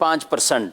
5%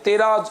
13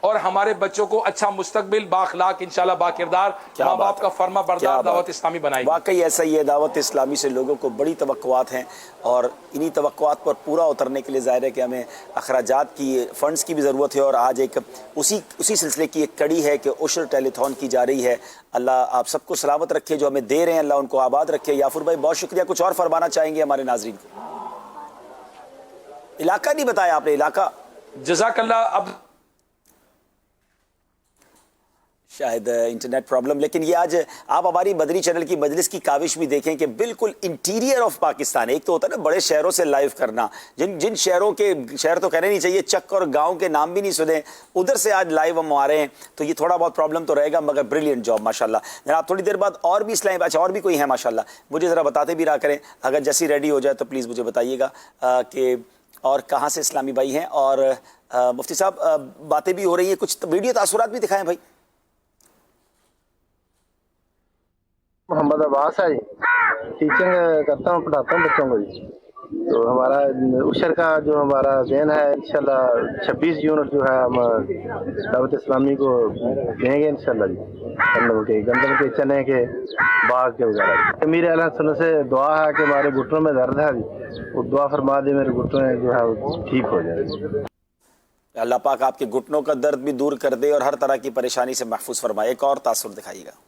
اور ہمارے بچوں کو اچھا مستقبل بااخلاق انشاءاللہ باکردار ماں باپ کا فرما بردار دعوت اسلامی بنائے گی۔ واقعی ایسا ہی ہے، دعوت اسلامی سے لوگوں کو بڑی توقعات ہیں اور انہی توقعات پر پورا اترنے کے لیے ظاہر ہے کہ ہمیں اخراجات کی، فنڈز کی بھی ضرورت ہے، اور آج ایک اسی سلسلے کی ایک کڑی ہے کہ عشر ٹیلی تھون کی جا رہی ہے۔ اللہ آپ سب کو سلامت رکھے، جو ہمیں دے رہے ہیں اللہ ان کو آباد رکھے۔ یافر بھائی بہت شکریہ، کچھ اور فرمانا چاہیں گے ہمارے ناظرین کو؟ علاقہ نہیں بتایا آپ نے، علاقہ جزاک اللہ۔ اب شاید انٹرنیٹ پرابلم، لیکن یہ آج آپ ہماری مدنی چینل کی مجلس کی کاوش بھی دیکھیں کہ بالکل انٹیریئر آف پاکستان، ایک تو ہوتا ہے نا بڑے شہروں سے لائیو کرنا، جن شہروں کے شہر تو کہنے نہیں چاہیے، چک اور گاؤں کے نام بھی نہیں سنے، ادھر سے آج لائیو ہم آ رہے ہیں، تو یہ تھوڑا بہت پرابلم تو رہے گا، مگر بریلینٹ جاب ماشاءاللہ جناب۔ تھوڑی دیر بعد اور بھی اسلام، اچھا اور بھی کوئی ہے ماشاءاللہ، مجھے ذرا بتاتے بھی رہا کریں، اگر جیسی ریڈی ہو جائے تو پلیز مجھے بتائیے گا کہ اور کہاں سے اسلامی بھائی ہیں۔ اور مفتی صاحب باتیں بھی ہو رہی ہیں، کچھ ویڈیو تاثرات بھی دکھائیں بھائی۔ محمد عباس ہے جی، ٹیچنگ کرتا ہوں، پڑھاتا ہوں بچوں کو جی۔ تو ہمارا عشر کا جو ہمارا ذہن ہے انشاءاللہ 26 یونٹ جو ہے ہم دعوت اسلامی کو دیں گے انشاءاللہ جی، گندم کے چنے کے باغ کے وغیرہ۔ امیر اہل سنت سے دعا ہے کہ ہمارے گھٹنوں میں درد ہے جی، وہ دعا فرما دے میرے گھٹنے جو ہے وہ ٹھیک ہو جائے۔ اللہ پاک آپ کے گھٹنوں کا درد بھی دور کر دے اور ہر طرح کی پریشانی سے محفوظ فرمائے۔ ایک اور تاثر دکھائیے گا۔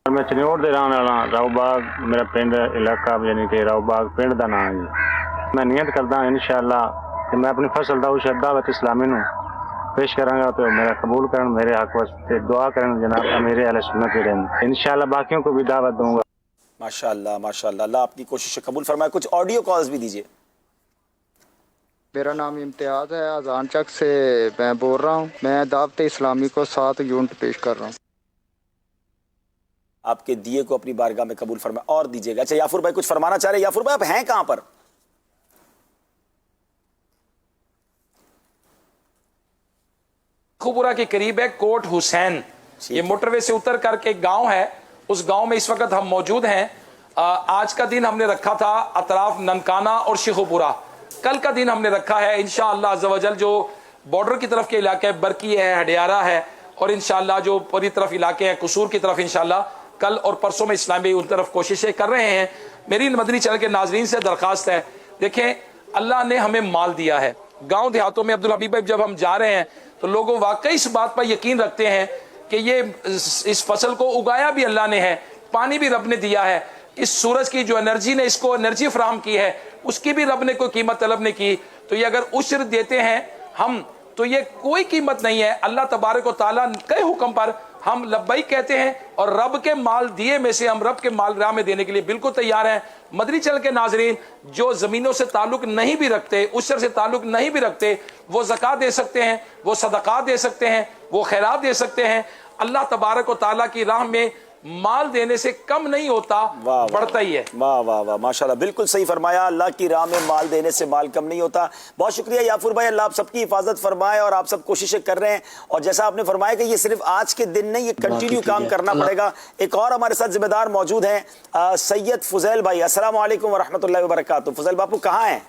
میں چنیوٹ دے رہنے والا راؤ باغ میرا پنڈ علاقہ، یعنی کہ راؤ باغ پنڈ دا نام ہے جی۔ میں نیت کردا ہوں انشاءاللہ کہ میں اپنی فصل دا عشر دعوت اسلامی نو پیش کراں گا، تو میرا قبول کرن، میرے حق واسطے دعا کرن جناب امیر اہل سنت دے رہن، انشاءاللہ باقیوں کو بھی دعوت دوں گا۔ ماشاءاللہ ماشاءاللہ، اللہ آپ کی کوشش قبول فرمائے۔ کچھ آڈیو کالز بھی دیجیے۔ میرا نام امتیاز ہے، اذان چک سے میں بول رہا ہوں۔ میں دعوت اسلامی کو 7 یونٹ پیش کر رہا ہوں۔ آپ کے دیے کو اپنی بارگاہ میں قبول فرمائے اور دیجیے گا۔ اچھا یافر بھائی کچھ فرمانا چاہ رہے ہیں؟ یافر بھائی آپ ہیں کہاں پر؟ خوبورہ کے قریب ہے کوٹ حسین، یہ موٹر وے سے اتر کر کے گاؤں ہے، اس گاؤں میں اس وقت ہم موجود ہیں۔ آج کا دن ہم نے رکھا تھا اطراف ننکانہ اور شیخوپورہ، کل کا دن ہم نے رکھا ہے انشاءاللہ عز و جل جو بارڈر کی طرف کے علاقے برکی ہے، ہڈیارہ ہے، اور انشاءاللہ جو پوری طرف علاقے ہیں قصور کی طرف انشاءاللہ کل اور پرسوں میں اسلامی ان طرف کوششیں کر رہے ہیں۔ میری مدنی چینل کے ناظرین سے درخواست ہے، دیکھیں اللہ نے ہمیں مال دیا ہے، گاؤں دیہاتوں میں عبدالحبیب بھائی جب ہم جا رہے ہیں تو لوگوں واقعی اس بات پر یقین رکھتے ہیں کہ یہ اس فصل کو اگایا بھی اللہ نے ہے، پانی بھی رب نے دیا ہے، اس سورج کی جو انرجی نے اس کو انرجی فراہم کی ہے اس کی بھی رب نے کوئی قیمت طلب نہیں کی، تو یہ اگر عشر دیتے ہیں ہم تو یہ کوئی قیمت نہیں ہے، اللہ تبارک و تعالیٰ کے حکم پر ہم لبیک کہتے ہیں اور رب کے مال دیے میں سے ہم رب کے مال راہ میں دینے کے لیے بالکل تیار ہیں۔ مدنی چینل کے ناظرین جو زمینوں سے تعلق نہیں بھی رکھتے، عشر سے تعلق نہیں بھی رکھتے، وہ زکوٰۃ دے سکتے ہیں، وہ صدقات دے سکتے ہیں، وہ خیرات دے سکتے ہیں۔ اللہ تبارک و تعالیٰ کی راہ میں مال دینے سے کم نہیں ہوتا، بڑھتا ہی ہے۔ واہ واہ واہ ماشاءاللہ، بالکل صحیح فرمایا، اللہ کی راہ میں مال دینے سے مال کم نہیں ہوتا۔ بہت شکریہ یافر بھائی، اللہ آپ سب کی حفاظت فرمائے، اور آپ سب کوششیں کر رہے ہیں، اور جیسا آپ نے فرمایا کہ یہ صرف آج کے دن نہیں، یہ کنٹینیو کام کرنا پڑے گا۔ ایک اور ہمارے ساتھ ذمہ دار موجود ہیں سید فضیل بھائی، السلام علیکم ورحمۃ اللہ وبرکاتہ۔ فضیل باپو کہاں ہیں؟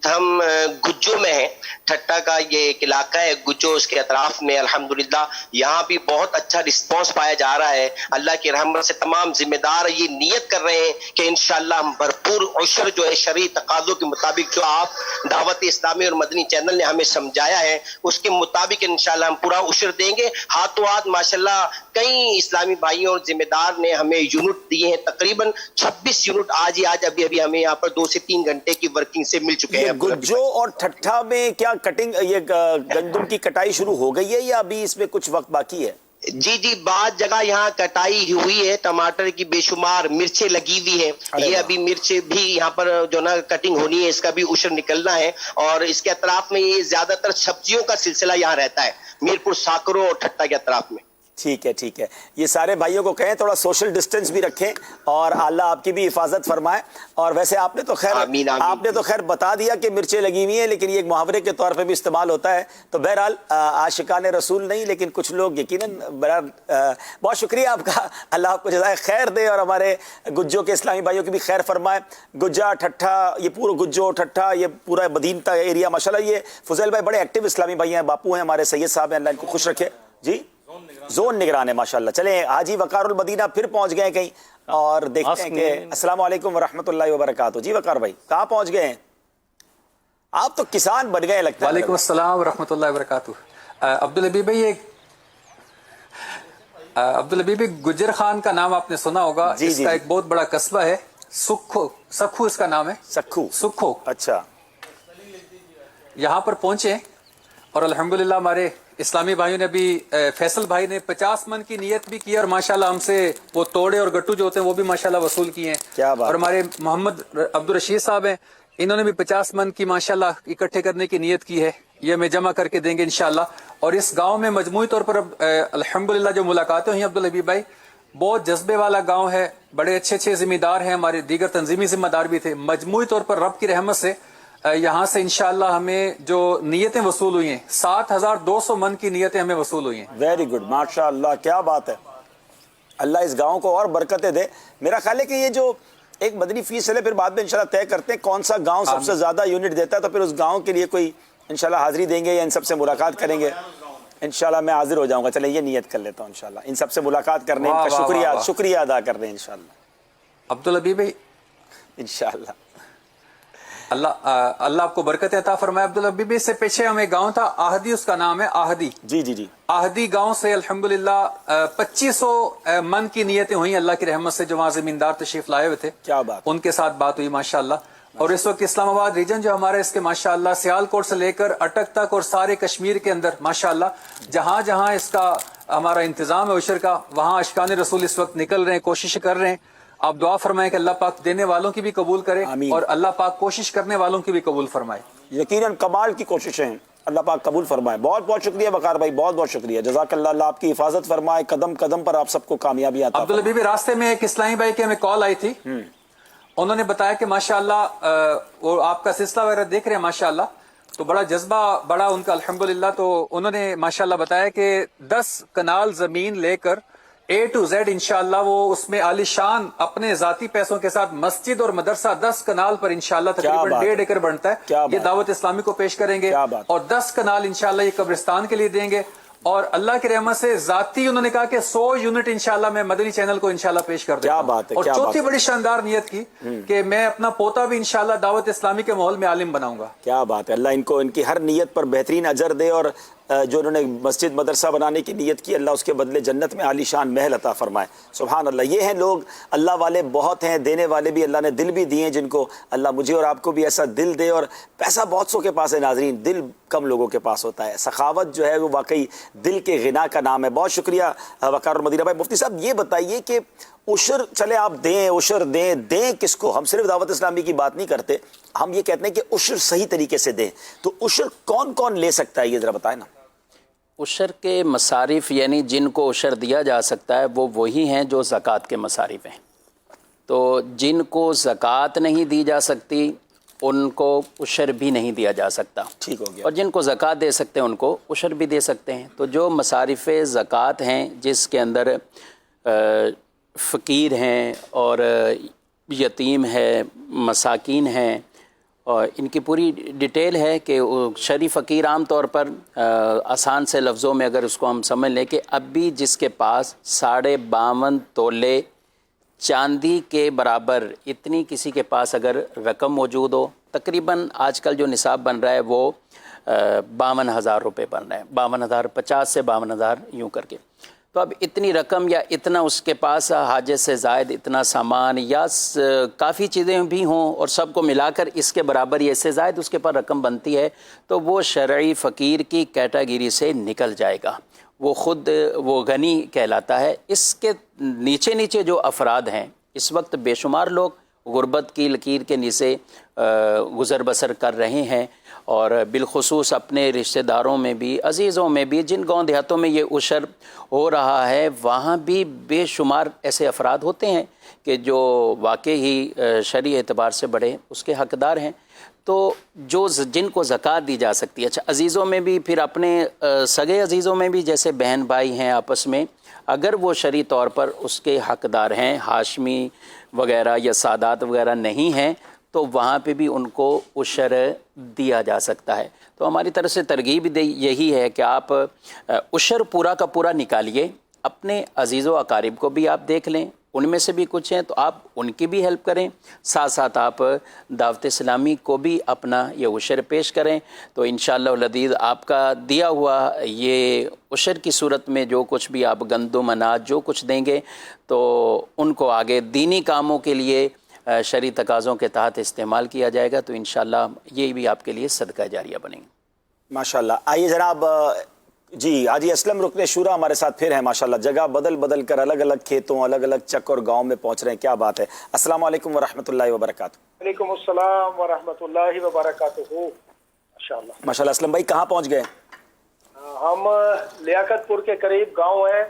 ہم گجو میں ہیں، ٹھٹا کا یہ ایک علاقہ ہے گجو، اس کے اطراف میں الحمدللہ یہاں بھی بہت اچھا رسپانس پایا جا رہا ہے۔ اللہ کی رحمت سے تمام ذمہ دار یہ نیت کر رہے ہیں کہ انشاءاللہ ہم بھرپور عشر جو ہے شرعی تقاضوں کے مطابق جو آپ دعوت اسلامی اور مدنی چینل نے ہمیں سمجھایا ہے اس کے مطابق انشاءاللہ ہم پورا عشر دیں گے۔ ہاتھوں ہاتھ ماشاءاللہ کئی اسلامی بھائیوں اور ذمہ دار نے ہمیں یونٹ دیے ہیں، تقریباً 26 یونٹ آج ابھی ہمیں یہاں پر 2 سے 3 گھنٹے کی ورکنگ سے مل چکے ہیں۔ گجو اور ٹھٹھا میں کیا کٹنگ، یہ گندم کی کٹائی شروع ہو گئی ہے یا ابھی اس میں کچھ وقت باقی ہے؟ جی بعض جگہ یہاں کٹائی ہوئی ہے، ٹماٹر کی بے شمار مرچیں لگی ہوئی ہیں، یہ ابھی مرچ بھی یہاں پر جو نا کٹنگ ہونی ہے، اس کا بھی عشر نکلنا ہے، اور اس کے اطراف میں یہ زیادہ تر سبزیوں کا سلسلہ یہاں رہتا ہے، میرپور ساکروں اور ٹھٹا کے اطراف میں۔ ٹھیک ہے ٹھیک ہے. یہ سارے بھائیوں کو کہیں تھوڑا سوشل ڈسٹینس بھی رکھیں اور اللہ آپ کی بھی حفاظت فرمائے. اور ویسے آپ نے تو خیر بتا دیا کہ مرچیں لگی ہوئی ہیں، لیکن یہ ایک محاورے کے طور پہ بھی استعمال ہوتا ہے. تو بہرحال عاشقان رسول نہیں، لیکن کچھ لوگ یقیناً بہت شکریہ آپ کا. اللہ آپ کو جزائے خیر دے اور ہمارے گجوں کے اسلامی بھائیوں کی بھی خیر فرمائے. گجا ٹھٹھا، یہ پورا گجو ٹھٹھا، یہ پورا مدینہ ایریا ماشاءاللہ. یہ فضیل بھائی بڑے ایکٹیو اسلامی بھائی ہیں، باپو ہیں ہمارے، سید صاحب ہیں، اللہ ان کو خوش رکھے. جی زون نگران ہے ماشاءاللہ. چلیں حاجی وقار المدینہ پھر پہنچ گئے کہیں اور دیکھتے ہیں کہ السلام علیکم ورحمۃ اللہ وبرکاتہ. جی وقار بھائی کہاں پہنچ گئے ہیں؟ آپ تو کسان بن گئے لگتا ہے. وعلیکم السلام ورحمۃ اللہ وبرکاتہ. عبدالحبیب بھائی، عبدالحبیب گجر خان کا نام آپ نے سنا ہوگا. اس کا ایک بہت بڑا قصبہ ہے سکھو اس کا نام ہے. سکھو. اچھا. یہاں پر پہنچے اور الحمدللہ ہمارے اسلامی بھائیوں نے بھی، فیصل بھائی نے 50 من کی نیت بھی کی اور ماشاءاللہ ہم سے وہ توڑے اور گٹو جو ہوتے ہیں وہ بھی ماشاءاللہ وصول کیے ہیں. اور ہمارے محمد عبدالرشید صاحب ہیں، انہوں نے بھی 50 من کی ماشاءاللہ اکٹھے کرنے کی نیت کی ہے. یہ ہمیں جمع کر کے دیں گے انشاءاللہ. اور اس گاؤں میں مجموعی طور پر الحمدللہ جو ملاقاتیں ہوئی عبدالحبیب بھائی، بہت جذبے والا گاؤں ہے. بڑے اچھے ذمہ دار ہیں، ہمارے دیگر تنظیمی ذمہ دار بھی تھے. مجموعی طور پر رب کی رحمت سے یہاں سے انشاءاللہ ہمیں جو نیتیں وصول ہوئی ہیں 7200 من کی نیتیں ہمیں وصول ہوئی ہیں. ویری گڈ ماشاءاللہ، کیا بات ہے. اللہ اس گاؤں کو اور برکتیں دے. میرا خیال ہے کہ یہ جو ایک مدنی فیس ہے پھر بعد میں انشاءاللہ طے کرتے ہیں کون سا گاؤں سب سے زیادہ یونٹ دیتا ہے، تو پھر اس گاؤں کے لیے کوئی انشاءاللہ حاضری دیں گے یا ان سب سے ملاقات کریں گے. انشاءاللہ میں حاضر ہو جاؤں گا. چلیں یہ نیت کر لیتا ہوں انشاءاللہ ان سب سے ملاقات کرنے کا شکریہ ادا کرنے انشاءاللہ. عبدالحبیب بھائی انشاءاللہ اللہ آپ کو برکت عطا فرمائے. عبدالحبیب سے پیچھے ہمیں گاؤں تھا آہدی، اس کا نام ہے آہدی. جی. آہدی گاؤں سے الحمدللہ 2500 من کی نیتیں ہوئیں اللہ کی رحمت سے. جو وہاں زمیندار تشریف لائے ہوئے تھے، کیا بات، ان کے ساتھ بات ہوئی ماشاءاللہ. اور اس وقت اسلام آباد ریجن جو ہمارے اس کے ماشاءاللہ سیالکوٹ سے لے کر اٹک تک اور سارے کشمیر کے اندر ماشاءاللہ جہاں جہاں اس کا ہمارا انتظام ہے عشر کا، وہاں عاشقان رسول اس وقت نکل رہے ہیں، کوشش کر رہے ہیں. آپ دعا فرمائیں کہ اللہ پاک دینے والوں کی بھی قبول کرے اور اللہ پاک کوشش کرنے والوں کی بھی قبول فرمائے. یقیناً کمال کی کوششیں ہیں، اللہ پاک قبول فرمائے. بہت بہت شکریہ وقار بھائی، بہت بہت شکریہ. جزاک اللہ. اللہ آپ کی حفاظت فرمائے، قدم قدم پر آپ سب کو کامیابی عطا فرمائے. عبدالحبیب راستے میں ایک اسلامی بھائی کی ہمیں کال آئی تھی، انہوں نے بتایا کہ ماشاءاللہ وہ آپ کا سلسلہ وغیرہ دیکھ رہے ہیں ماشاءاللہ، تو بڑا جذبہ بڑا ان کا الحمدللہ. تو انہوں نے ماشاءاللہ بتایا کہ 10 کنال زمین لے کر A to Z انشاءاللہ وہ اس میں عالی شان اپنے ذاتی پیسوں کے ساتھ مسجد اور مدرسہ 10 کنال پر انشاءاللہ تقریباً 1.5 ایکڑ بنتا ہے. یہ دعوت اسلامی کو پیش کریں گے اور 10 کنال انشاءاللہ یہ قبرستان کے لیے دیں گے. اور اللہ کی رحمت سے ذاتی انہوں نے کہا کہ 100 یونٹ انشاءاللہ میں مدنی چینل کو انشاءاللہ پیش کر دوں. اور چوتھی بڑی شاندار نیت کی کہ میں اپنا پوتا بھی انشاءاللہ دعوت اسلامی کے ماحول میں عالم بناؤں گا. کیا بات ہے. اللہ ان کو ان کی ہر نیت پر بہترین اجر دے، اور جو انہوں نے مسجد مدرسہ بنانے کی نیت کی، اللہ اس کے بدلے جنت میں عالی شان محل عطا فرمائے. سبحان اللہ. یہ ہیں لوگ، اللہ والے بہت ہیں، دینے والے بھی. اللہ نے دل بھی دیے جن کو اللہ مجھے اور آپ کو بھی ایسا دل دے. اور پیسہ بہت سو کے پاس ہے ناظرین، دل کم لوگوں کے پاس ہوتا ہے. سخاوت جو ہے وہ واقعی دل کے غنا کا نام ہے. بہت شکریہ وقار المدینہ بھائی. مفتی صاحب یہ بتائیے کہ عشر چلے آپ دیں، عشر دیں کس کو؟ ہم صرف دعوت اسلامی کی بات نہیں کرتے، ہم یہ کہتے ہیں کہ عشر صحیح طریقے سے دیں. تو عشر کون کون لے سکتا ہے یہ ذرا بتائیں نا. عشر کے مصارف یعنی جن کو عشر دیا جا سکتا ہے وہ وہی ہیں جو زکوٰۃ کے مصارف ہیں. تو جن کو زکوٰۃ نہیں دی جا سکتی ان کو عشر بھی نہیں دیا جا سکتا. ٹھیک ہو گیا. اور جن کو زکوٰۃ دے سکتے ہیں ان کو عشر بھی دے سکتے ہیں. تو جو مصارف زکوٰۃ ہیں جس کے اندر فقیر ہیں اور یتیم ہے، مساکین ہیں، اور ان کی پوری ڈیٹیل ہے کہ شرعی فقیر عام طور پر آسان سے لفظوں میں اگر اس کو ہم سمجھ لیں کہ اب بھی جس کے پاس 52.5 تولے چاندی کے برابر اتنی کسی کے پاس اگر رقم موجود ہو، تقریباً آج کل جو نصاب بن رہا ہے وہ 52,000 روپے بن رہا ہے، 52,050 سے 52,000 یوں کر کے. تو اب اتنی رقم یا اتنا اس کے پاس حاجت سے زائد اتنا سامان یا کافی چیزیں بھی ہوں اور سب کو ملا کر اس کے برابر یا اس سے زائد اس کے پاس رقم بنتی ہے، تو وہ شرعی فقیر کی کیٹیگری سے نکل جائے گا. وہ خود وہ غنی کہلاتا ہے. اس کے نیچے نیچے جو افراد ہیں اس وقت بے شمار لوگ غربت کی لکیر کے نیچے گزر بسر کر رہے ہیں اور بالخصوص اپنے رشتہ داروں میں بھی عزیزوں میں بھی جن گاؤں دیہاتوں میں یہ عشر ہو رہا ہے وہاں بھی بے شمار ایسے افراد ہوتے ہیں کہ جو واقعی ہی شرعی اعتبار سے بڑے اس کے حقدار ہیں، تو جو جن کو زکوٰۃ دی جا سکتی ہے. اچھا عزیزوں میں بھی پھر اپنے سگے عزیزوں میں بھی جیسے بہن بھائی ہیں آپس میں، اگر وہ شرعی طور پر اس کے حقدار ہیں، ہاشمی وغیرہ یا سادات وغیرہ نہیں ہیں، تو وہاں پہ بھی ان کو عشر دیا جا سکتا ہے. تو ہماری طرف سے ترغیب یہی ہے کہ آپ عشر پورا کا پورا نکالیے، اپنے عزیز و اقارب کو بھی آپ دیکھ لیں، ان میں سے بھی کچھ ہیں تو آپ ان کی بھی ہیلپ کریں، ساتھ ساتھ آپ دعوت اسلامی کو بھی اپنا یہ عشر پیش کریں. تو انشاءاللہ العزیز آپ کا دیا ہوا یہ عشر کی صورت میں جو کچھ بھی آپ گندم اناج جو کچھ دیں گے تو ان کو آگے دینی کاموں کے لیے شرعی تقاضوں کے تحت استعمال کیا جائے گا، تو انشاءاللہ یہ بھی آپ کے لیے صدقہ جاریہ بنے گا. ماشاءاللہ. آئیے جناب جی حاجی اسلم رکن شورا ہمارے ساتھ پھر ہیں ماشاءاللہ، جگہ بدل بدل کر الگ الگ کھیتوں الگ الگ چک اور گاؤں میں پہنچ رہے ہیں. کیا بات ہے. السلام علیکم ورحمۃ اللہ وبرکاتہ. وعلیکم السلام ورحمۃ اللہ وبرکاتہ. ماشاءاللہ ماشاءاللہ. اسلم بھائی کہاں پہنچ گئے؟ ہم لیاقت پور کے قریب گاؤں ہے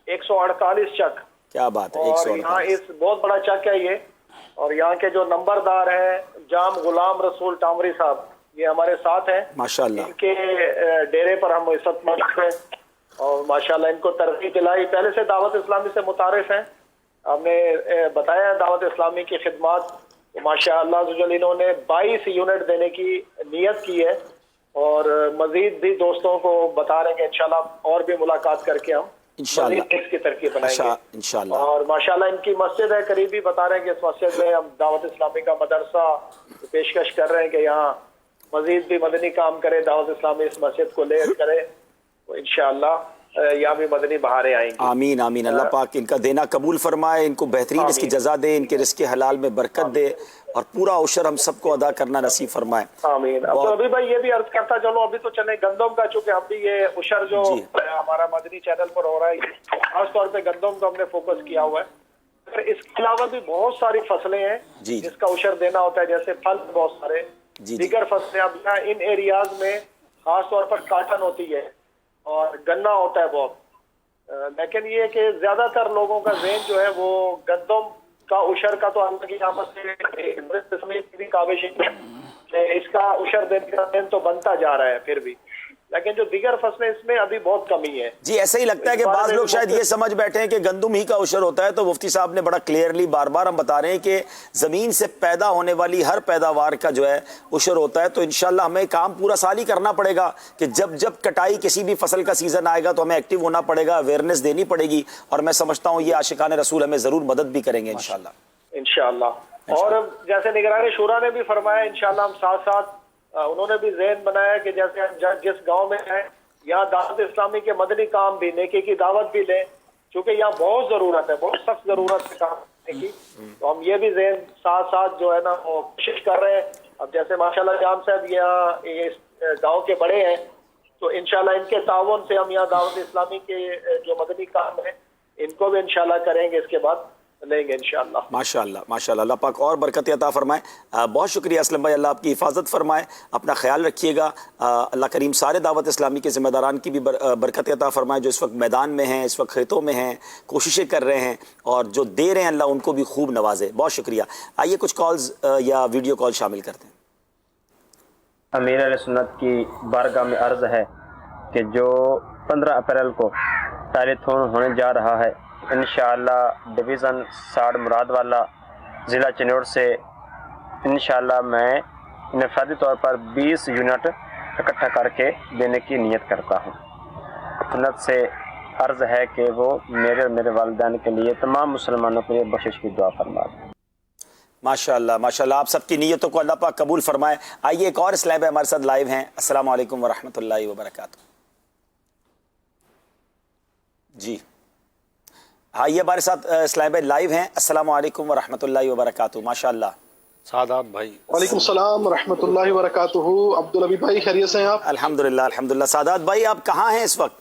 148 چک. کیا بات ہے. اور یہاں اس بہت بڑا چک ہے یہ، اور یہاں کے جو نمبردار ہیں جام غلام رسول ٹامری صاحب، یہ ہمارے ساتھ ہیں ماشاءاللہ. ان کے ڈیرے پر ہم اس وقت موجود ہیں اور ماشاءاللہ ان کو ترغیب دلائی. پہلے سے دعوت اسلامی سے متعارف ہیں، ہم نے بتایا دعوت اسلامی کی خدمات. ماشاءاللہ انہوں نے 22 یونٹ دینے کی نیت کی ہے اور مزید بھی دوستوں کو بتا رہے ہیں کہ انشاءاللہ اور بھی ملاقات کر کے ہم انشاءاللہ اس کی ترکیب بنائیں گے انشاءاللہ. اور ماشاءاللہ ان کی مسجد ہے قریبی، بتا رہے ہیں کہ اس مسجد میں ہم دعوت اسلامی کا مدرسہ پیشکش کر رہے ہیں کہ یہاں مزید بھی مدنی کام کرے، دعوت اسلامی اس مسجد کو لے کرے، تو انشاءاللہ یہاں بھی مدنی بہاریں آئیں گی. آمین آمین. اللہ پاک ان کا دینا قبول فرمائے، ان کو بہترین اس کی جزا دے، ان کے رزق حلال میں برکت دے اور پورا عشر ہم سب کو ادا کرنا نصیب فرمائے. آمین. اب تو ابھی بھائی یہ بھی عرض کرتا چلو، ابھی تو چلے گندم کا، چونکہ ہم بھی یہ عشر جو ہمارا مدنی چینل پر ہو رہا ہے خاص طور پہ گندم کو ہم نے فوکس کیا ہوا ہے. اس کے علاوہ بھی بہت ساری فصلیں ہیں جس کا عشر دینا ہوتا ہے، جیسے پھل بہت سارے دیگر فصلیں. اب یہاں ان ایریاز میں خاص طور پر کاٹن ہوتی ہے اور گنا ہوتا ہے بہت، لیکن یہ کہ زیادہ تر لوگوں کا ذہن جو ہے وہ گندم کا عشر کا تو اللہ کی رحمت سے بھی کاوش ہے، اس کا عشر دینے کا ذہن تو بنتا جا رہا ہے پھر بھی، لیکن جو دیگر فصلیں اس میں ابھی بہت کمی ہے. جی ایسا ہی لگتا ہے کہ بعض لوگ شاید یہ سمجھ بیٹھے ہیں کہ گندم ہی کا عشر ہوتا ہے، تو مفتی صاحب نے بڑا کلیئرلی بار بار ہم بتا رہے ہیں کہ زمین سے پیدا ہونے والی ہر پیداوار کا جو ہے عشر ہوتا ہے. تو انشاءاللہ ہمیں کام پورا سال ہی کرنا پڑے گا کہ جب کٹائی کسی بھی فصل کا سیزن آئے گا تو ہمیں ایکٹیو ہونا پڑے گا، اویئرنیس دینی پڑے گی، اور میں سمجھتا ہوں یہ عاشقان رسول ہمیں ضرور مدد بھی کریں گے انشاءاللہ. اور جیسے نگران شورا نے بھی فرمایا انشاءاللہ ہم ساتھ ساتھ انہوں نے بھی ذہن بنایا کہ جیسے ہم جس گاؤں میں ہیں یہاں دعوت اسلامی کے مدنی کام بھی، نیکی کی دعوت بھی لیں، چونکہ یہاں بہت ضرورت ہے، بہت سخت ضرورت ہے کام کرنے کی. تو ہم یہ بھی ذہن ساتھ ساتھ جو ہے نا وہ کوشش کر رہے ہیں. اب جیسے ماشاءاللہ جام صاحب یہاں گاؤں کے بڑے ہیں تو انشاءاللہ ان کے تعاون سے ہم یہاں دعوت اسلامی کے جو مدنی کام ہیں ان کو بھی انشاءاللہ کریں گے، اس کے بعد لیں گے انشاءاللہ. ماشاءاللہ ماشاءاللہ. اللہ پاک اور برکت عطا فرمائے. بہت شکریہ اسلم بھائی، اللہ آپ کی حفاظت فرمائے، اپنا خیال رکھیے گا. اللہ کریم سارے دعوت اسلامی کے ذمہ داران کی بھی برکت عطا فرمائے جو اس وقت میدان میں ہیں، اس وقت کھیتوں میں ہیں، کوششیں کر رہے ہیں، اور جو دے رہے ہیں اللہ ان کو بھی خوب نوازے. بہت شکریہ. آئیے کچھ کالز یا ویڈیو کال شامل کرتے ہیں. امیر اہل سنت کی بارگاہ میں عرض ہے کہ جو 15 اپریل کو ٹیلیتھون ہونے جا رہا ہے انشاءاللہ ڈویژن ساڑھ مراد والا ضلع چنور سے انشاءاللہ میں انفرادی طور پر 20 یونٹ اکٹھا کر کے دینے کی نیت کرتا ہوں. سنت سے عرض ہے کہ وہ میرے اور میرے والدین کے لیے تمام مسلمانوں کے لیے بخشش کی دعا فرما دیں. ماشاءاللہ ماشاءاللہ. آپ سب کی نیتوں کو اللہ پاک قبول فرمائے. آئیے ایک اور اسلام ہمارے ساتھ لائیو ہیں. السلام علیکم ورحمۃ اللہ وبرکاتہ. جی آئیے ہمارے ساتھ اسلام بھائی لائیو ہیں. السلام علیکم ورحمۃ اللہ وبرکاتہ. ماشاءاللہ. سادات بھائی. وعلیکم السلام ورحمۃ اللہ وبرکاتہ. عبدالعبی بھائی خیریت سے ہیں آپ؟ الحمدللہ الحمدللہ. سادات بھائی آپ کہاں ہیں اس وقت؟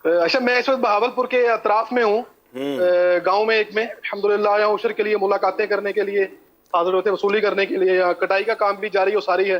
اچھا میں اس وقت بہاولپور کے اطراف میں ہوں، گاؤں میں ایک میں الحمدللہ. یہاں عشر کے لیے ملاقاتیں کرنے کے لیے، حاضرت وصولی کرنے کے لیے، یہاں کٹائی کا کام بھی جاری و ساری ہے.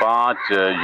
5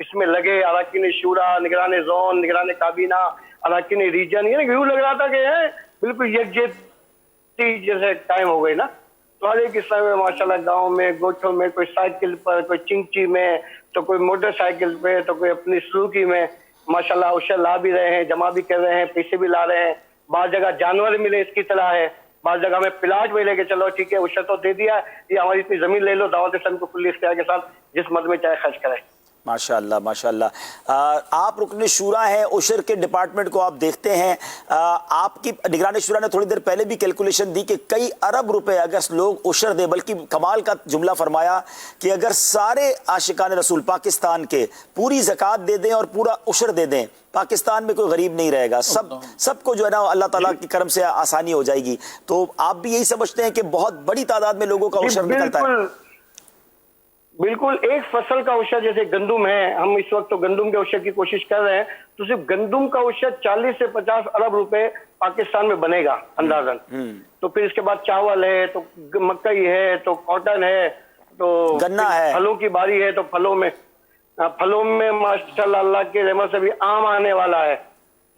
اس میں لگے اراکین شورا، نگران زون، نگران کابینہ، اراکین ریجن، یعنی یوں لگ رہا تھا کہ بالکل یکجہتی جیسے قائم ہو گئی نا. تو ہر ایک حصہ میں ماشاءاللہ گاؤں میں، گوٹھوں میں، کوئی سائیکل پر، کوئی چنچی میں، تو کوئی موٹر سائیکل پہ، تو کوئی اپنی سلوکی میں ماشاءاللہ عشر لا بھی رہے ہیں، جمع بھی کر رہے ہیں، پیسے بھی لا رہے ہیں. بعض جگہ جانور ملے اس کی طرح ہے، بعض جگہ میں پلاٹ ملے کہ چلو ٹھیک ہے عشر تو دے دیا، یہ ہماری اتنی زمین لے لو، دعوت اسلامی کو کلی اختیار کے ساتھ جس مد میں چاہے خرچ کریں. ماشاءاللہ ماشاءاللہ. آپ رکن شورا ہیں، عشر کے ڈپارٹمنٹ کو آپ دیکھتے ہیں. آپ کی نگران شورا نے تھوڑی دیر پہلے بھی کیلکولیشن دی کہ کئی ارب روپے اگر لوگ عشر دے، بلکہ کمال کا جملہ فرمایا کہ اگر سارے عاشقان رسول پاکستان کے پوری زکوٰۃ دے دیں اور پورا عشر دے دیں، پاکستان میں کوئی غریب نہیں رہے گا، سب کو جو ہے نا اللہ تعالیٰ کی کرم سے آسانی ہو جائے گی. تو آپ بھی یہی سمجھتے ہیں کہ بہت بڑی تعداد میں لوگوں کا عشر نکلتا ہے؟ بالکل. ایک فصل کا عشر جیسے گندم ہے، ہم اس وقت تو گندم کے عشر کی کوشش کر رہے ہیں، تو صرف گندم کا عشر 40 سے 50 ارب روپے پاکستان میں بنے گا اندازاً. تو پھر اس کے بعد چاول ہے، تو مکئی ہے، تو کاٹن ہے، تو گنا ہے، پھلوں کی باری ہے، تو پھلوں میں ماشاءاللہ اللہ کے رحمت سے بھی آم آنے والا ہے.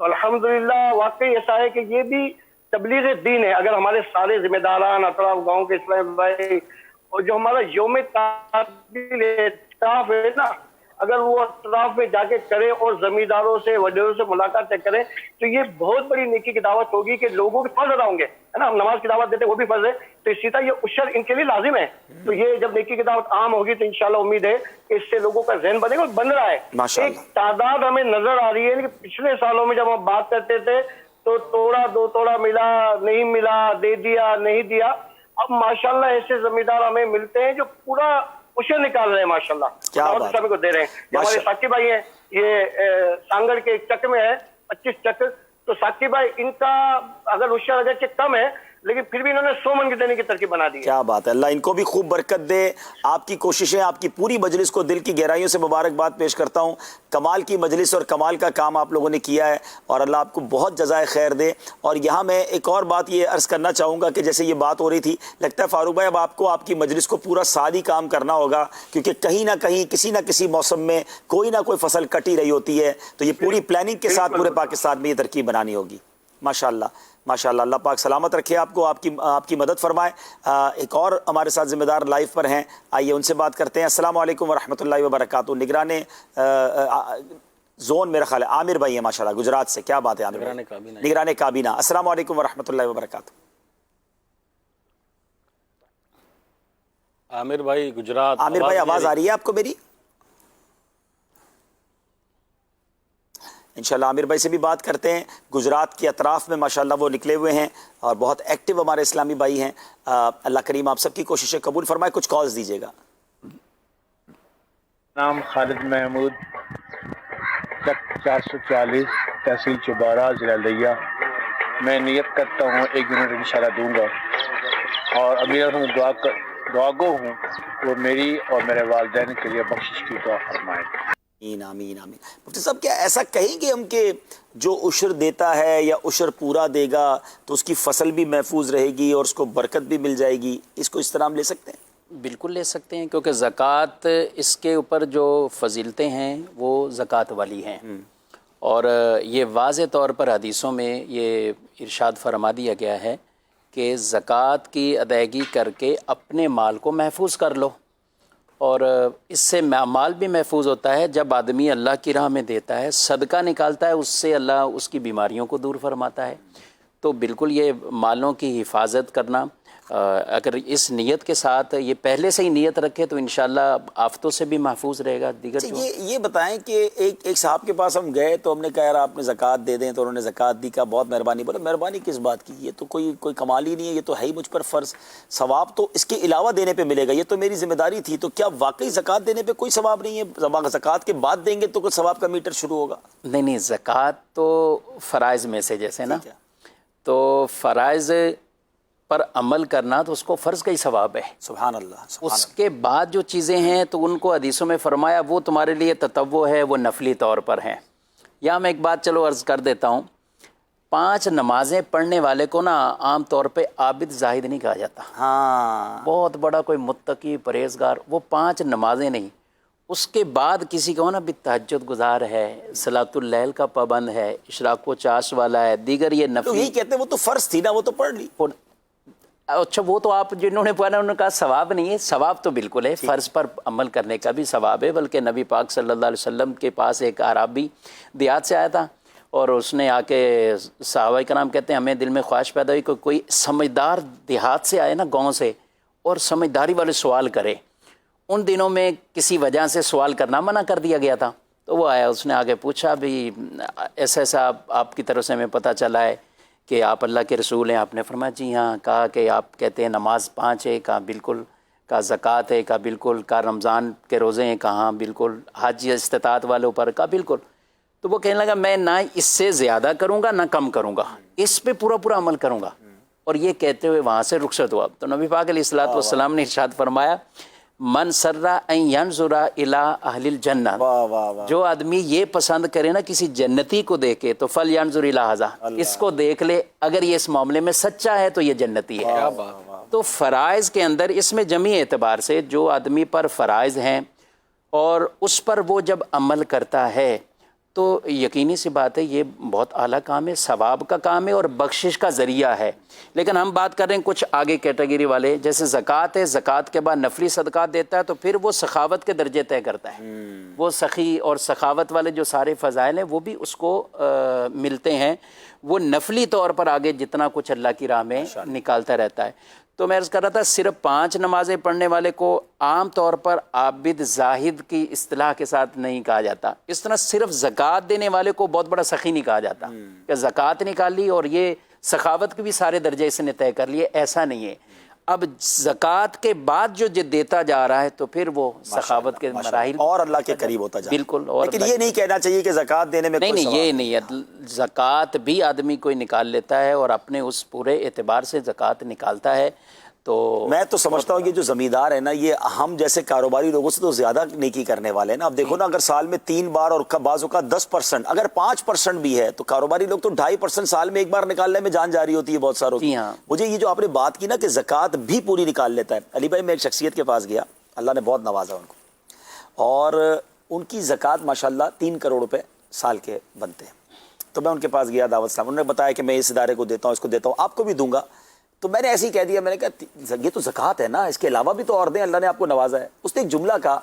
تو الحمدللہ واقعی ایسا ہے کہ یہ بھی تبلیغ دین ہے. اگر ہمارے سارے ذمہ داران، اطراف گاؤں کے اسلام بھائی، اور جو ہمارا یوم تعطیل اطراف ہے نا، اگر وہ اطراف میں جا کے کرے اور زمینداروں سے، وڈیروں سے ملاقاتیں کریں، تو یہ بہت بڑی نیکی کی دعوت ہوگی کہ لوگوں کے فرض ادا ہوں گے. ہے نا، ہم نماز کی دعوت دیتے ہیں، وہ بھی فرض ہے، تو اسی طرح یہ عشر ان کے لیے لازم ہے. تو یہ جب نیکی کی دعوت عام ہوگی تو انشاءاللہ امید ہے کہ اس سے لوگوں کا ذہن بنے گا، اور بن رہا ہے. ایک تعداد ہمیں نظر آ رہی ہے کہ پچھلے سالوں میں جب ہم بات کرتے تھے تو توڑا 2 توڑا ملا، نہیں ملا، دے دیا، نہیں دیا. اب ماشاءاللہ ایسے زمیندار ہمیں ملتے ہیں جو پورا عشر نکال رہے ہیں ماشاءاللہ، دعوت اسلامی کو دے رہے ہیں. ہمارے ساقی بھائی ہیں، یہ سانگڑ کے ایک چک میں ہے 25 چک، تو ساقی بھائی ان کا اگر عشر اگرچہ کم ہے لیکن پھر بھی انہوں نے 100 من کے دینے کی ترکیب بنا دی. کیا بات ہے، اللہ ان کو بھی خوب برکت دے. آپ کی کوششیں، آپ کی پوری مجلس کو دل کی گہرائیوں سے مبارکباد پیش کرتا ہوں. کمال کی مجلس اور کمال کا کام آپ لوگوں نے کیا ہے، اور اللہ آپ کو بہت جزائے خیر دے. اور یہاں میں ایک اور بات یہ عرض کرنا چاہوں گا کہ جیسے یہ بات ہو رہی تھی، لگتا ہے فاروق بھائی اب آپ کو آپ کی مجلس کو پورا سال ہی کام کرنا ہوگا، کیونکہ کہیں نہ کہیں کسی نہ کسی موسم میں کوئی نہ کوئی فصل کٹی رہی ہوتی ہے. تو یہ پوری پلاننگ کے ساتھ پورے پاکستان میں یہ ترکیب بنانی ہوگی. ماشاءاللہ ماشاءاللہ. اللہ پاک سلامت رکھے آپ کو، آپ کی مدد فرمائے. ایک اور ہمارے ساتھ ذمہ دار لائیو پر ہیں، آئیے ان سے بات کرتے ہیں. السلام علیکم ورحمۃ اللہ وبرکاتہ. نگران زون میرا خیال ہے عامر بھائی ہیں ماشاءاللہ گجرات سے. کیا بات ہے عامر بھائی، نگران کابینہ. السلام علیکم ورحمۃ اللہ وبرکاتہ. عامر بھائی گجرات. عامر بھائی آواز آ رہی ہے آپ کو میری؟ انشاءاللہ عامر بھائی سے بھی بات کرتے ہیں. گجرات کے اطراف میں ماشاءاللہ وہ نکلے ہوئے ہیں اور بہت ایکٹیو ہمارے اسلامی بھائی ہیں. اللہ کریم آپ سب کی کوششیں قبول فرمائے. کچھ کالز دیجیے گا. نام خالد محمود، چک 440، تحصیل چوبارہ، ضلع لیا. میں نیت کرتا ہوں 1 یونٹ انشاءاللہ دوں گا، اور امیر ہوں دعا گو ہوں وہ میری اور میرے والدین کے لیے بخشش کی دعا فرمائیں. آمین آمین آمین. مفتی صاحب کیا ایسا کہیں گے ہم کہ جو عشر دیتا ہے یا عشر پورا دے گا تو اس کی فصل بھی محفوظ رہے گی اور اس کو برکت بھی مل جائے گی؟ اس کو اس طرح ہم لے سکتے ہیں؟ بالکل لے سکتے ہیں، کیونکہ زکوٰۃ اس کے اوپر جو فضیلتیں ہیں وہ زکوٰۃ والی ہیں. اور یہ واضح طور پر حدیثوں میں یہ ارشاد فرما دیا گیا ہے کہ زکوٰۃ کی ادائیگی کر کے اپنے مال کو محفوظ کر لو. اور اس سے مال بھی محفوظ ہوتا ہے. جب آدمی اللہ کی راہ میں دیتا ہے، صدقہ نکالتا ہے، اس سے اللہ اس کی بیماریوں کو دور فرماتا ہے. تو بالکل یہ مالوں کی حفاظت کرنا، اگر اس نیت کے ساتھ یہ پہلے سے ہی نیت رکھے تو انشاءاللہ آفتوں سے بھی محفوظ رہے گا. دیگر یہ بتائیں کہ ایک صاحب کے پاس ہم گئے تو ہم نے کہا یار آپ نے زکوٰۃ دے دیں، تو انہوں نے زکوٰۃ دی. کا بہت مہربانی. بولا مہربانی کس بات کی، یہ تو کوئی کمال ہی نہیں ہے، یہ تو ہے ہی مجھ پر فرض. ثواب تو اس کے علاوہ دینے پہ ملے گا، یہ تو میری ذمہ داری تھی. تو کیا واقعی زکوٰۃ دینے پہ کوئی ثواب نہیں ہے؟ زکوٰۃ کے بعد دیں گے تو کوئی ثواب کا میٹر شروع ہوگا؟ نہیں، زکوٰۃ تو فرائض میں سے جیسے نا، تو فرائض پر عمل کرنا تو اس کو فرض کا ہی ثواب ہے. سبحان اللہ. اس کے بعد جو چیزیں ہیں تو ان کو حدیثوں میں فرمایا وہ تمہارے لیے تطوع ہے، وہ نفلی طور پر ہیں. یہاں میں ایک بات چلو عرض کر دیتا ہوں. 5 نمازیں پڑھنے والے کو نا عام طور پہ عابد زاہد نہیں کہا جاتا. ہاں، بہت بڑا کوئی متقی پرہیزگار، وہ 5 نمازیں نہیں، اس کے بعد کسی کو نا بھی تہجد گزار ہے، صلاۃ اللیل کا پابند ہے، اشراق و چاش والا ہے، دیگر یہ تو نفلی. یہی کہتے ہیں وہ تو فرض تھی نا، وہ تو پڑھ لی. اچھا وہ تو آپ جنہوں نے پڑھا انہوں نے کہا ثواب نہیں ہے. ثواب تو بالکل ہے، فرض پر عمل کرنے کا بھی ثواب ہے. بلکہ نبی پاک صلی اللہ علیہ وسلم کے پاس ایک اعرابی دیہات سے آیا تھا اور اس نے آ کے صحابہ کرام کہتے ہیں ہمیں دل میں خواہش پیدا ہوئی کہ کوئی سمجھدار دیہات سے آئے نا، گاؤں سے، اور سمجھداری والے سوال کرے. ان دنوں میں کسی وجہ سے سوال کرنا منع کر دیا گیا تھا. تو وہ آیا، اس نے آگے پوچھا بھی ایسا ایسا آپ کی طرف سے ہمیں پتہ چلا ہے کہ آپ اللہ کے رسول ہیں. آپ نے فرمایا جی ہاں. کہا کہ آپ کہتے ہیں نماز 5 ہے؟ کہا بالکل. کہا زکوٰۃ ہے؟ کہا بالکل. کہا رمضان کے روزے ہیں؟ کہا بالکل. حج استطاعت والوں پر؟ کہا بالکل. تو وہ کہنے لگا میں نہ اس سے زیادہ کروں گا نہ کم کروں گا، اس پہ پورا عمل کروں گا. اور یہ کہتے ہوئے وہاں سے رخصت ہوا. تو نبی پاک علیہ الصلوۃ والسلام نے ارشاد فرمایا من سر ان ینظر الی اہل الجنہ، جو آدمی یہ پسند کرے نا کسی جنتی کو دیکھے تو فلینظر الی ھذا، اس کو دیکھ لے، اگر یہ اس معاملے میں سچا ہے تو یہ جنتی ہے. تو فرائض کے اندر اس میں جمعی اعتبار سے جو آدمی پر فرائض ہیں اور اس پر وہ جب عمل کرتا ہے تو یقینی سی بات ہے یہ بہت اعلیٰ کام ہے، ثواب کا کام ہے اور بخشش کا ذریعہ ہے. لیکن ہم بات کر رہے ہیں کچھ آگے کیٹیگری والے، جیسے زکوٰۃ ہے، زکوٰۃ کے بعد نفلی صدقات دیتا ہے تو پھر وہ سخاوت کے درجے طے کرتا ہے. وہ سخی اور سخاوت والے جو سارے فضائل ہیں وہ بھی اس کو ملتے ہیں. وہ نفلی طور پر آگے جتنا کچھ اللہ کی راہ میں نکالتا رہتا ہے. تو میں عرض کر رہا تھا صرف 5 نمازیں پڑھنے والے کو عام طور پر عابد زاہد کی اصطلاح کے ساتھ نہیں کہا جاتا. اس طرح صرف زکوٰۃ دینے والے کو بہت بڑا سخی نہیں کہا جاتا کہ زکوٰۃ نکالی اور یہ سخاوت کے بھی سارے درجے اس نے طے کر لیے، ایسا نہیں ہے. اب زکوٰۃ کے بعد جو دیتا جا رہا ہے تو پھر وہ سخاوت کے مراحل اور اللہ کے قریب ہوتا جائے. بالکل. لیکن یہ نہیں کہنا چاہیے کہ زکوٰۃ دینے میں نہیں، یہ نہیں ہے. زکوٰۃ بھی آدمی کوئی نکال لیتا ہے اور اپنے اس پورے اعتبار سے زکوٰۃ نکالتا ہے. تو میں تو سمجھتا ہوں کہ جو زمیندار ہے نا یہ ہم جیسے کاروباری لوگوں سے تو زیادہ نیکی کرنے والے ہیں نا. اب دیکھو نا، اگر سال میں 3 بار اور بعض اوقات 10%، اگر 5% بھی ہے تو کاروباری لوگ تو 2.5% سال میں ایک بار نکالنے میں جان جاری ہوتی ہے بہت ساروں کی. مجھے یہ جو آپ نے بات کی نا کہ زکوٰۃ بھی پوری نکال لیتا ہے. علی بھائی میں ایک شخصیت کے پاس گیا، اللہ نے بہت نوازا ان کو، اور ان کی زکوٰۃ ماشاءاللہ 3 کروڑ روپے سال کے بنتے ہیں. تو میں ان کے پاس گیا دعوت اسلام، انہوں نے بتایا کہ میں اس ادارے کو دیتا ہوں، اس کو دیتا ہوں، آپ کو بھی دوں گا. تو میں نے ایسے ہی کہہ دیا، میں نے کہا یہ تو زکوٰۃ ہے نا، اس کے علاوہ بھی تو اور دیں، اللہ نے آپ کو نوازا ہے. اس نے ایک جملہ کہا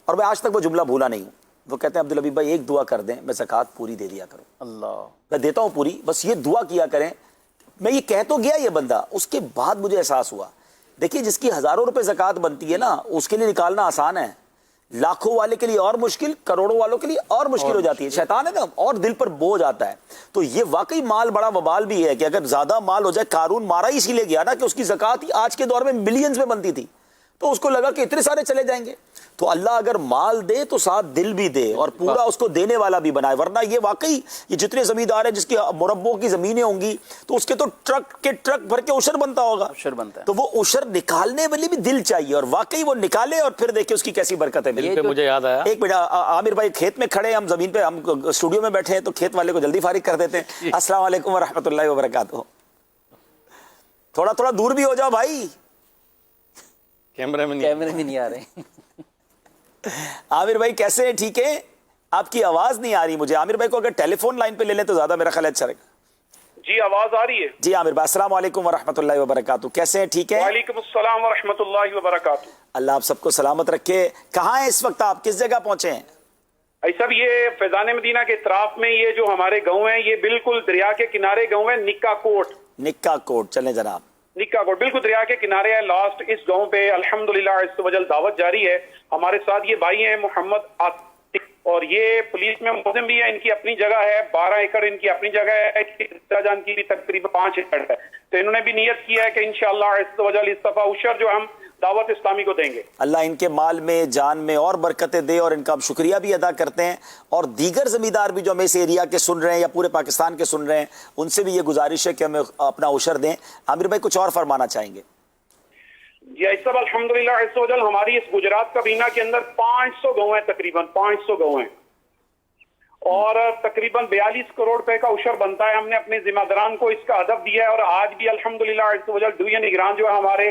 اور میں آج تک وہ جملہ بھولا نہیں ہوں. وہ کہتے ہیں عبدالحبیب بھائی ایک دعا کر دیں، میں زکوٰۃ پوری دے دیا کروں. اللہ، میں دیتا ہوں پوری، بس یہ دعا کیا کریں. میں یہ کہہ تو گیا یہ بندہ، اس کے بعد مجھے احساس ہوا دیکھیے جس کی ہزاروں روپے زکوٰۃ بنتی ہے نا اس کے لیے نکالنا آسان ہے، لاکھوں والے کے لیے اور مشکل، کروڑوں والوں کے لیے اور مشکل ہو جاتی ہے. شیطان ہے نا اور دل پر بوجھ آتا ہے. تو یہ واقعی مال بڑا وبال بھی ہے کہ اگر زیادہ مال ہو جائے. قارون مارا ہی اسی لیے گیا نا کہ اس کی زکوٰۃ ہی آج کے دور میں ملینز میں بنتی تھی، تو اس کو لگا کہ اتنے سارے چلے جائیں گے. تو اللہ اگر مال دے تو ساتھ دل بھی دے اور پورا اس کو دینے والا بھی بنائے. ورنہ یہ واقعی یہ جتنے زمیندار ہیں جس کی مربوں کی زمینیں ہوں گی تو اس کے تو ٹرک کے ٹرک بھر کے عشر بنتا ہوگا. عشر بنتا ہے. تو وہ عشر نکالنے والے بھی دل چاہیے اور واقعی وہ نکالے اور پھر دیکھیں اس کی کیسی برکتیں ملیں. مجھے یاد آیا، ایک منٹ، عامر بھائی کھیت میں کھڑے ہیں، ہم زمین پہ، ہم اسٹوڈیو میں بیٹھے ہیں تو کھیت والے کو جلدی فارغ کر دیتے ہیں. السلام علیکم ورحمۃ اللہ وبرکاتہ. تھوڑا دور بھی ہو جاؤ بھائی، کیمرے میں نہیں آ رہے. عامر بھائی کیسے ہیں؟ ٹھیک ہے؟ آپ کی آواز نہیں آ رہی مجھے. عامر بھائی کو اگر ٹیلی فون لائن پہ لے لیں تو زیادہ میرا خیال اچھا رہے گا. جی آواز آ رہی ہے؟ جی عامر بھائی السلام علیکم ورحمۃ اللہ وبرکاتہ، کیسے ہیں؟ ٹھیک ہے؟ وعلیکم السلام ورحمۃ اللہ وبرکاتہ. اللہ آپ سب کو سلامت رکھے. کہاں ہیں اس وقت آپ؟ کس جگہ پہنچے ہیں؟ صاحب یہ فیضان مدینہ کے اطراف میں یہ جو ہمارے گاؤں ہیں یہ بالکل دریا کے کنارے گاؤں ہے، نکا کوٹ. نکا کوٹ، چلیں جناب. نکا کوٹ بالکل دریا کے کنارے ہے. لاسٹ اس گاؤں پہ الحمدللہ عز و جل دعوت جاری ہے. ہمارے ساتھ یہ بھائی ہیں محمد عاطف، اور یہ پولیس میں ملزم بھی ہے. ان کی اپنی جگہ ہے، 12 ایکڑ ان کی اپنی جگہ ہے، جان کی بھی تقریباً 5 ایکڑ ہے. تو انہوں نے بھی نیت کیا ہے کہ انشاءاللہ عز و جل اس دفعہ عشر جو ہم دعوت اسلامی کو دیں گے. اللہ ان کے مال میں جان میں اور برکتیں دے اور ان کا ہم شکریہ بھی ادا کرتے ہیں. اور دیگر زمیندار بھی جو ہمیں اس ایریا کے سن رہے ہیں یا پورے پاکستان کے سن رہے ہیں ان سے بھی یہ گزارش ہے کہ ہمیں اپنا عشر دیں. عامر بھائی کچھ اور فرمانا چاہیں گے؟ جی سب الحمدللہ عز و جل ہماری اس گجرات کابینہ کے اندر 500 گاؤں ہیں، تقریباً 500 گاؤں ہیں اور تقریباً 42 کروڑ روپے کا عشر بنتا ہے. ہم نے اپنے ذمہ داران کو اس کا ہدف دیا ہے اور آج بھی الحمدللہ عز و جل ڈویژن نگران جو ہے ہمارے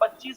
25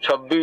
26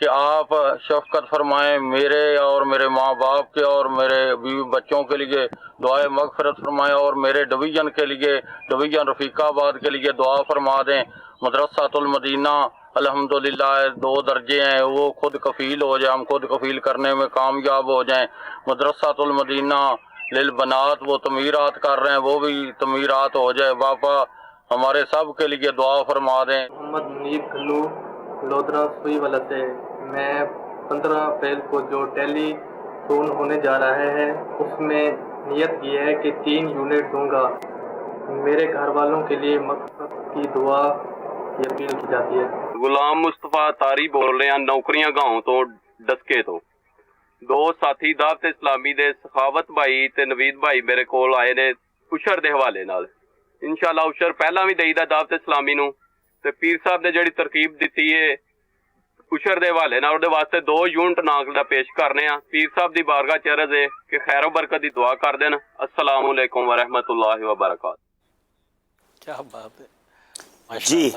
کہ آپ شفقت فرمائیں میرے اور میرے ماں باپ کے اور میرے بیوی بچوں کے لیے دعائے مغفرت فرمائیں، اور میرے ڈویژن کے لیے، ڈویژن رفیق آباد کے لیے دعا فرما دیں۔ مدرسۃ المدینہ الحمدللہ 2 درجے ہیں، وہ خود کفیل ہو جائے، ہم خود کفیل کرنے میں کامیاب ہو جائیں۔ مدرسۃ المدینہ للبنات وہ تعمیرات کر رہے ہیں، وہ بھی تعمیرات ہو جائے۔ باپا ہمارے سب کے لیے دعا فرما دیں۔ محمد منیر کھلو لودرا سوئی والا سے میں 15 اپریل کو جو ٹیلی تھون ہونے جا رہا ہے اس میں نیت یہ ہے کہ 3 یونٹ دوں گا۔ میرے گھر والوں کے لیے مقصد کی دعا کی اپیل کی جاتی ہے۔ غلام مصطفیٰ تاری بول رہے ہیں نوکریاں گاؤں تو ڈسکے تو 2 ساتھی دعوت اسلامی دے سخاوت بھائی تے نوید بھائی میرے کول آئے نے اشر دے حوالے نال۔ انشاءاللہ اشر پہلا بھی دئی دا دعوت اسلامی نو تے پیر صاحب نے جڑی ترکیب دیتی ہے اشر دے حوالے نال دے واسطے 2 یونٹ ناقدہ پیش کرنے ہیں۔ پیر صاحب دی بارگاہ چ عرض ہے کہ خیر و برکت دی دعا کر دین۔ السلام علیکم ورحمۃ اللہ وبرکاتہ۔ کیا بات ہے جی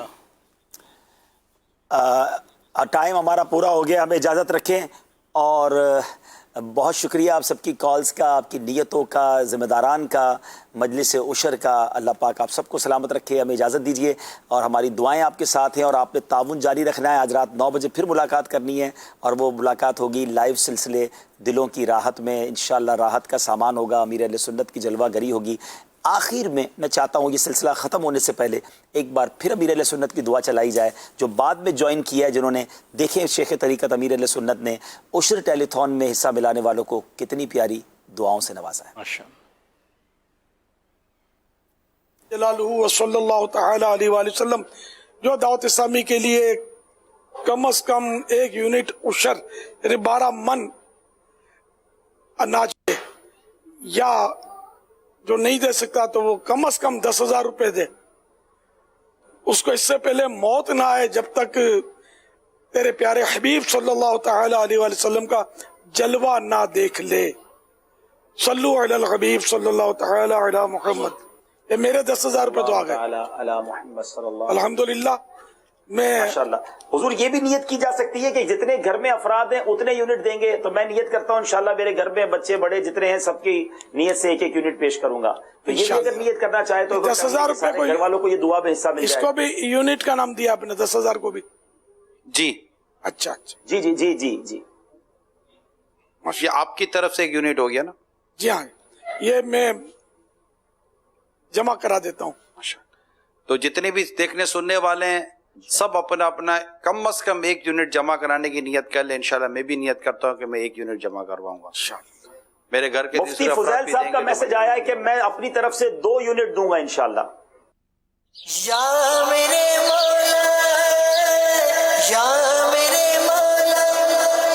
ٹائم ہمارا پورا ہو گیا، ہمیں اجازت رکھیں، اور بہت شکریہ آپ سب کی کالز کا، آپ کی نیتوں کا، ذمہ داران کا، مجلس عشر کا۔ اللہ پاک آپ سب کو سلامت رکھے، ہمیں اجازت دیجیے، اور ہماری دعائیں آپ کے ساتھ ہیں، اور آپ نے تعاون جاری رکھنا ہے۔ آج رات 9 بجے پھر ملاقات کرنی ہے، اور وہ ملاقات ہوگی لائیو سلسلے دلوں کی راحت میں۔ انشاءاللہ راحت کا سامان ہوگا، امیر اہل سنت کی جلوہ گری ہوگی۔ آخر میں میں چاہتا ہوں یہ سلسلہ ختم ہونے سے پہلے ایک بار پھر امیر اہل سنت کی دعا چلائی جائے، جو بعد میں جوائن کیا ہے، جنہوں نے دیکھیں شیخ طریقت امیر اہل سنت نے عشر ٹیلی تھون میں حصہ ملانے والوں کو کتنی پیاری دعاؤں سے نوازا ہے۔ جلالہ صلی اللہ تعالی علیہ وآلہ وسلم جو دعوت اسلامی کے لیے کم از کم 1 یونٹ عشر یعنی 12 من اناج دے، یا جو نہیں دے سکتا تو وہ کم از کم 10,000 روپے دے، اس کو اس سے پہلے موت نہ آئے جب تک تیرے پیارے حبیب صلی اللہ تعالی علیہ وآلہ وسلم کا جلوہ نہ دیکھ لے۔ صلو علی الحبیب صلی اللہ تعالی علی محمد۔ یہ میرے 10,000 روپے تو آ گئے الحمدللہ۔ میں ماشاءاللہ حضور یہ بھی نیت کی جا سکتی ہے کہ جتنے گھر میں افراد ہیں اتنے یونٹ دیں گے، تو میں نیت کرتا ہوں انشاءاللہ میرے گھر میں بچے بڑے جتنے ہیں سب کی نیت سے 1 یونٹ پیش کروں گا۔ تو یہ بھی اگر نیت کرنا چاہے تو 10,000 روپے گھر والوں کو یہ دعا میں حصہ مل اس جائے۔ کو بھی یونٹ کا نام دیا آپ نے، 10,000 کو بھی؟ جی اچھا اچھا جی جی جی جی جی یہ آپ کی طرف سے 1 یونٹ ہو گیا نا؟ جی ہاں، یہ میں جمع کرا دیتا ہوں۔ تو جتنے بھی دیکھنے سننے والے ہیں سب اپنا اپنا کم از کم 1 یونٹ جمع کرانے کی نیت کر لیں۔ انشاءاللہ میں بھی نیت کرتا ہوں کہ میں 1 یونٹ جمع کرواؤں گا میرے گھر کے۔ مفتی فضیل صاحب کا میسج آیا ہے کہ میں اپنی طرف سے 2 یونٹ دوں گا انشاءاللہ۔ یا میرے مولا، یا میرے مولا،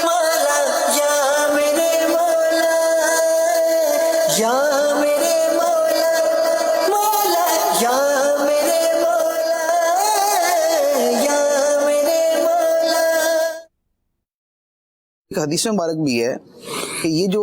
مولا یا میرے مولا، یا میرے مولا، مولا یا میرے مولا، یا میرے مولا۔ ایک حدیث مبارک بھی ہے کہ یہ جو